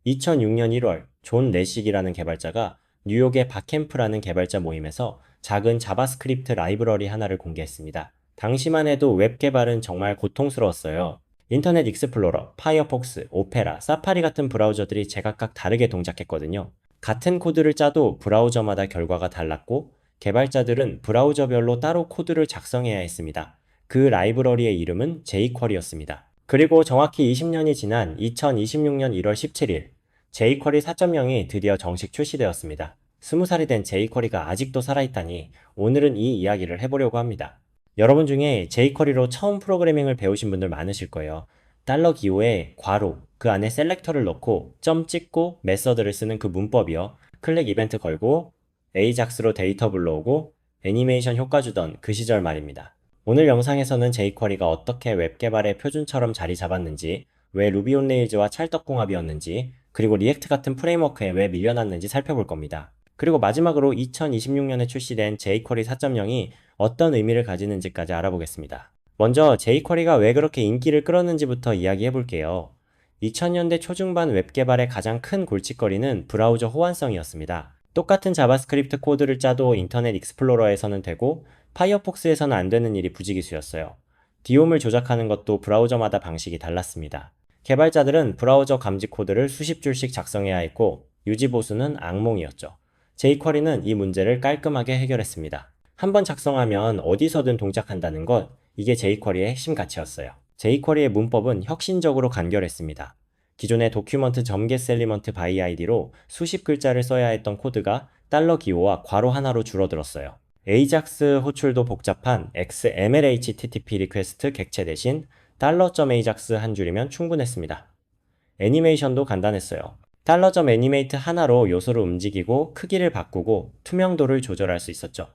2006년 1월 존 레식이라는 개발자가 뉴욕의 바캠프라는 개발자 모임에서 작은 자바스크립트 라이브러리 하나를 공개했습니다. 당시만 해도 웹 개발은 정말 고통스러웠어요. 인터넷 익스플로러, 파이어폭스, 오페라, 사파리 같은 브라우저들이 제각각 다르게 동작했거든요. 같은 코드를 짜도 브라우저마다 결과가 달랐고 개발자들은 브라우저별로 따로 코드를 작성해야 했습니다. 그 라이브러리의 이름은 jQuery였습니다. 그리고 정확히 20년이 지난 2026년 1월 17일 jQuery 4.0이 드디어 정식 출시되었습니다. 20살이 된 jQuery가 아직도 살아있다니 오늘은 이 이야기를 해보려고 합니다. 여러분 중에 jQuery로 처음 프로그래밍을 배우신 분들 많으실 거예요. $기호에 괄호, 그 안에 셀렉터를 넣고 점 찍고 메서드를 쓰는 그 문법이요. 클릭 이벤트 걸고 AJAX로 데이터 불러오고 애니메이션 효과 주던 그 시절 말입니다. 오늘 영상에서는 jQuery가 어떻게 웹 개발의 표준처럼 자리 잡았는지, 왜 루비 온 레일즈와 찰떡궁합이었는지, 그리고 리액트 같은 프레임워크에 왜 밀려났는지 살펴볼 겁니다. 그리고 마지막으로 2026년에 출시된 jQuery 4.0이 어떤 의미를 가지는지까지 알아보겠습니다. 먼저 jQuery가 왜 그렇게 인기를 끌었는지부터 이야기해 볼게요. 2000년대 초중반 웹 개발의 가장 큰 골칫거리는 브라우저 호환성이었습니다. 똑같은 자바스크립트 코드를 짜도 인터넷 익스플로러에서는 되고 파이어폭스에서는 안 되는 일이 부지기수였어요. 디옴을 조작하는 것도 브라우저마다 방식이 달랐습니다. 개발자들은 브라우저 감지 코드를 수십 줄씩 작성해야 했고 유지 보수는 악몽이었죠. jQuery는 이 문제를 깔끔하게 해결했습니다. 한번 작성하면 어디서든 동작한다는 것, 이게 jQuery의 핵심 가치였어요. jQuery의 문법은 혁신적으로 간결했습니다. 기존의 도큐먼트 점겟 엘리먼트 바이 아이디로 수십 글자를 써야 했던 코드가 $기호와 괄호 하나로 줄어들었어요. AJAX 호출도 복잡한 XMLHTTP 리퀘스트 객체 대신 $.ajax 한 줄이면 충분했습니다. 애니메이션도 간단했어요. $animate 하나로 요소를 움직이고 크기를 바꾸고 투명도를 조절할 수 있었죠.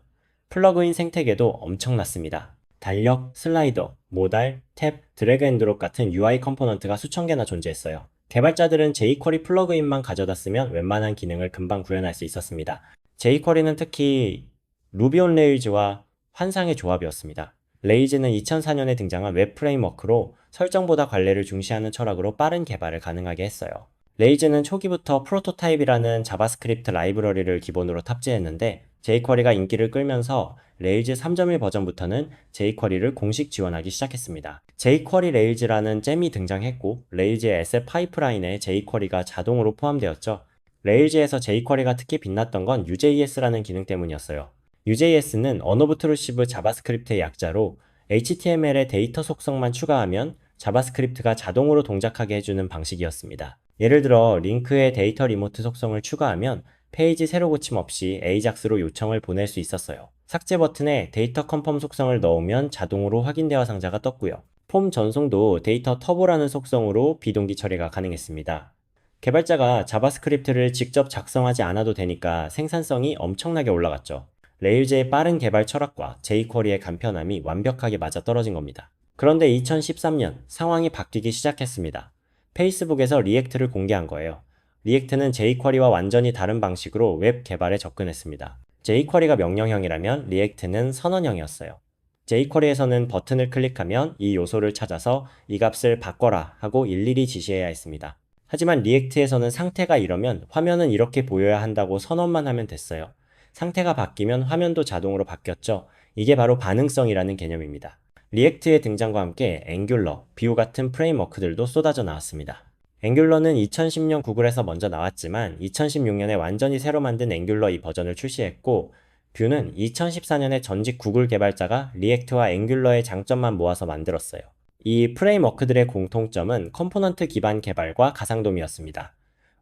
플러그인 생태계도 엄청났습니다. 달력, 슬라이더, 모달, 탭, 드래그 앤 드롭 같은 UI 컴포넌트가 수천 개나 존재했어요. 개발자들은 jQuery 플러그인만 가져다 쓰면 웬만한 기능을 금방 구현할 수 있었습니다. jQuery는 특히 루비 온 레일즈와 환상의 조합이었습니다. 레일즈는 2004년에 등장한 웹 프레임워크로 설정보다 관리를 중시하는 철학으로 빠른 개발을 가능하게 했어요. 레일즈는 초기부터 프로토타입이라는 자바스크립트 라이브러리를 기본으로 탑재했는데 jQuery가 인기를 끌면서 레일즈 3.1 버전부터는 jQuery를 공식 지원하기 시작했습니다. jQuery 레일즈라는 잼이 등장했고 레일즈의 에셋 파이프라인에 jQuery가 자동으로 포함되었죠. 레일즈에서 jQuery가 특히 빛났던 건 UJS라는 기능 때문이었어요. UJS는 언어부트루시브 자바스크립트의 약자로 HTML에 데이터 속성만 추가하면 자바스크립트가 자동으로 동작하게 해주는 방식이었습니다. 예를 들어 링크에 데이터 리모트 속성을 추가하면 페이지 세로 고침 없이 AJAX로 요청을 보낼 수 있었어요. 삭제 버튼에 데이터 컨펌 속성을 넣으면 자동으로 확인대화 상자가 떴고요. 폼 전송도 데이터 터보라는 속성으로 비동기 처리가 가능했습니다. 개발자가 자바스크립트를 직접 작성하지 않아도 되니까 생산성이 엄청나게 올라갔죠. 레일즈의 빠른 개발 철학과 jQuery의 간편함이 완벽하게 맞아떨어진 겁니다. 그런데 2013년 상황이 바뀌기 시작했습니다. 페이스북에서 리액트를 공개한 거예요. 리액트는 jQuery와 완전히 다른 방식으로 웹 개발에 접근했습니다. jQuery가 명령형이라면 리액트는 선언형이었어요. jQuery에서는 버튼을 클릭하면 이 요소를 찾아서 이 값을 바꿔라 하고 일일이 지시해야 했습니다. 하지만 리액트에서는 상태가 이러면 화면은 이렇게 보여야 한다고 선언만 하면 됐어요. 상태가 바뀌면 화면도 자동으로 바뀌었죠. 이게 바로 반응성이라는 개념입니다. 리액트의 등장과 함께 앵귤러, 뷰 같은 프레임워크들도 쏟아져 나왔습니다. 앵귤러는 2010년 구글에서 먼저 나왔지만 2016년에 완전히 새로 만든 앵귤러 2 버전을 출시했고 뷰는 2014년에 전직 구글 개발자가 리액트와 앵귤러의 장점만 모아서 만들었어요. 이 프레임워크들의 공통점은 컴포넌트 기반 개발과 가상도미였습니다.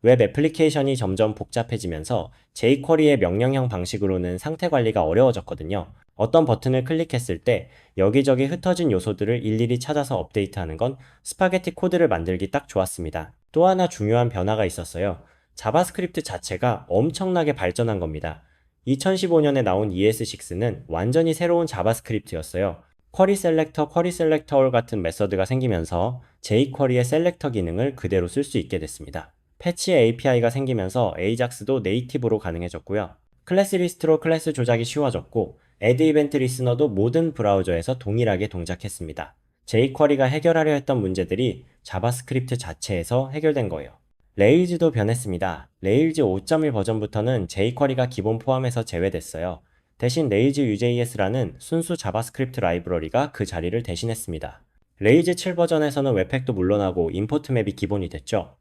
웹 애플리케이션이 점점 복잡해지면서 jQuery의 명령형 방식으로는 상태 관리가 어려워졌거든요. 어떤 버튼을 클릭했을 때 여기저기 흩어진 요소들을 일일이 찾아서 업데이트하는 건 스파게티 코드를 만들기 딱 좋았습니다. 또 하나 중요한 변화가 있었어요. 자바스크립트 자체가 엄청나게 발전한 겁니다. 2015년에 나온 ES6는 완전히 새로운 자바스크립트였어요. 쿼리 셀렉터, 쿼리 셀렉터 올 같은 메서드가 생기면서 jQuery의 셀렉터 기능을 그대로 쓸 수 있게 됐습니다. 패치 API가 생기면서 AJAX도 네이티브로 가능해졌고요. 클래스 리스트로 클래스 조작이 쉬워졌고 애드 이벤트 리스너도 모든 브라우저에서 동일하게 동작했습니다. jQuery가 해결하려 했던 문제들이 자바스크립트 자체에서 해결된 거예요. 레일즈도 변했습니다. 레일즈 5.1 버전부터는 jQuery가 기본 포함해서 제외됐어요. 대신 레일즈 UJS라는 순수 자바스크립트 라이브러리가 그 자리를 대신했습니다. 레일즈 7 버전에서는 웹팩도 물러나고 임포트 맵이 기본이 됐죠.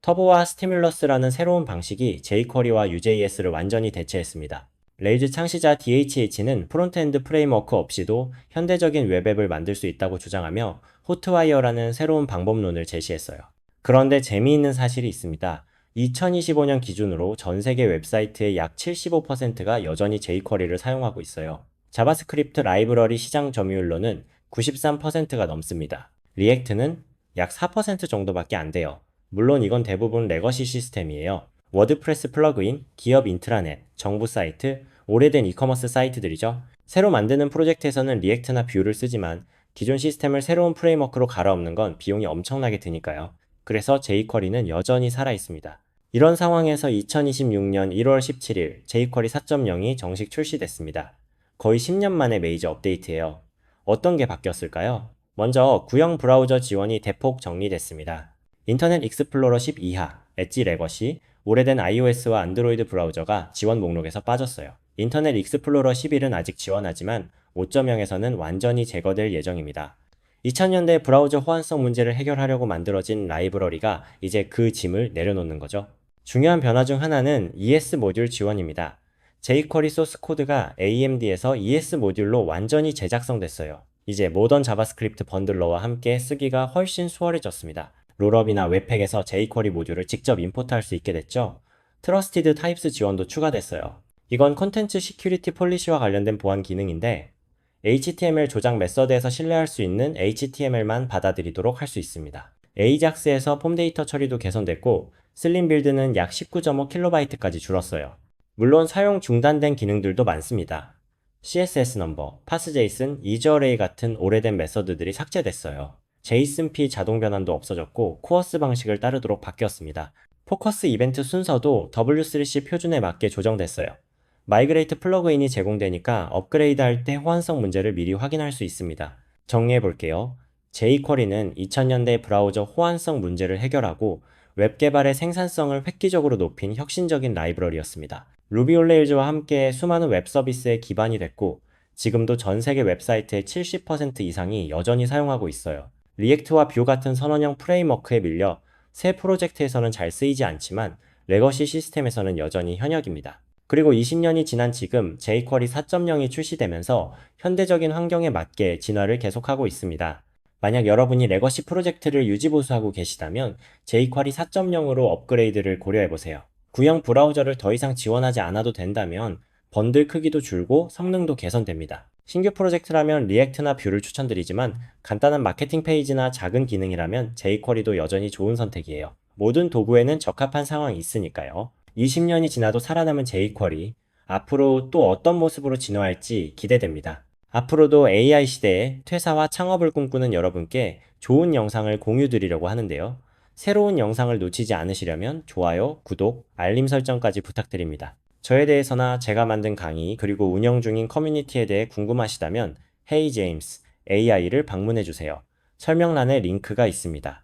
터보와 스티뮬러스라는 새로운 방식이 jQuery와 UJS를 완전히 대체했습니다. 레일즈 창시자 DHH는 프론트엔드 프레임워크 없이도 현대적인 웹앱을 만들 수 있다고 주장하며 호트와이어라는 새로운 방법론을 제시했어요. 그런데 재미있는 사실이 있습니다. 2025년 기준으로 전 세계 웹사이트의 약 75%가 여전히 jQuery를 사용하고 있어요. 자바스크립트 라이브러리 시장 점유율로는 93%가 넘습니다. 리액트는 약 4% 정도밖에 안 돼요. 물론 이건 대부분 레거시 시스템이에요. 워드프레스 플러그인, 기업 인트라넷, 정부 사이트, 오래된 이커머스 사이트들이죠. 새로 만드는 프로젝트에서는 리액트나 뷰를 쓰지만 기존 시스템을 새로운 프레임워크로 갈아엎는 건 비용이 엄청나게 드니까요. 그래서 jQuery는 여전히 살아있습니다. 이런 상황에서 2026년 1월 17일 jQuery 4.0이 정식 출시됐습니다. 거의 10년 만에 메이저 업데이트예요. 어떤 게 바뀌었을까요? 먼저 구형 브라우저 지원이 대폭 정리됐습니다. 인터넷 익스플로러 10 이하, 엣지 레거시, 오래된 iOS와 안드로이드 브라우저가 지원 목록에서 빠졌어요. 인터넷 익스플로러 11은 아직 지원하지만 5.0에서는 완전히 제거될 예정입니다. 2000년대 브라우저 호환성 문제를 해결하려고 만들어진 라이브러리가 이제 그 짐을 내려놓는 거죠. 중요한 변화 중 하나는 ES 모듈 지원입니다. jQuery 소스 코드가 AMD에서 ES 모듈로 완전히 재작성됐어요. 이제 모던 자바스크립트 번들러와 함께 쓰기가 훨씬 수월해졌습니다. 롤업이나 웹팩에서 jQuery 모듈을 직접 임포트할 수 있게 됐죠. 트러스티드 타입스 지원도 추가됐어요. 이건 콘텐츠 시큐리티 폴리시와 관련된 보안 기능인데 HTML 조작 메서드에서 신뢰할 수 있는 HTML만 받아들이도록 할 수 있습니다. AJAX에서 폼 데이터 처리도 개선됐고 슬림 빌드는 약 19.5KB까지 줄었어요. 물론 사용 중단된 기능들도 많습니다. CSS 넘버, 파스JSON, 이즈어레이 같은 오래된 메서드들이 삭제됐어요. JSONP 자동 변환도 없어졌고 코어스 방식을 따르도록 바뀌었습니다. 포커스 이벤트 순서도 W3C 표준에 맞게 조정됐어요. 마이그레이트 플러그인이 제공되니까 업그레이드 할 때 호환성 문제를 미리 확인할 수 있습니다. 정리해 볼게요. jQuery는 2000년대 브라우저 호환성 문제를 해결하고 웹 개발의 생산성을 획기적으로 높인 혁신적인 라이브러리였습니다. 루비 온 레일즈와 함께 수많은 웹 서비스의 기반이 됐고 지금도 전 세계 웹사이트의 70% 이상이 여전히 사용하고 있어요. 리액트와 뷰 같은 선원형 프레임워크에 밀려 새 프로젝트에서는 잘 쓰이지 않지만 레거시 시스템에서는 여전히 현역입니다. 그리고 20년이 지난 지금 jQuery 4.0이 출시되면서 현대적인 환경에 맞게 진화를 계속하고 있습니다. 만약 여러분이 레거시 프로젝트를 유지보수하고 계시다면 jQuery 4.0으로 업그레이드를 고려해보세요. 구형 브라우저를 더 이상 지원하지 않아도 된다면 번들 크기도 줄고 성능도 개선됩니다. 신규 프로젝트라면 리액트나 뷰를 추천드리지만 간단한 마케팅 페이지나 작은 기능이라면 jQuery도 여전히 좋은 선택이에요. 모든 도구에는 적합한 상황이 있으니까요. 20년이 지나도 살아남은 jQuery, 앞으로 또 어떤 모습으로 진화할지 기대됩니다. 앞으로도 AI 시대에 퇴사와 창업을 꿈꾸는 여러분께 좋은 영상을 공유드리려고 하는데요. 새로운 영상을 놓치지 않으시려면 좋아요, 구독, 알림 설정까지 부탁드립니다. 저에 대해서나 제가 만든 강의 그리고 운영 중인 커뮤니티에 대해 궁금하시다면 Hey James AI를 방문해주세요. 설명란에 링크가 있습니다.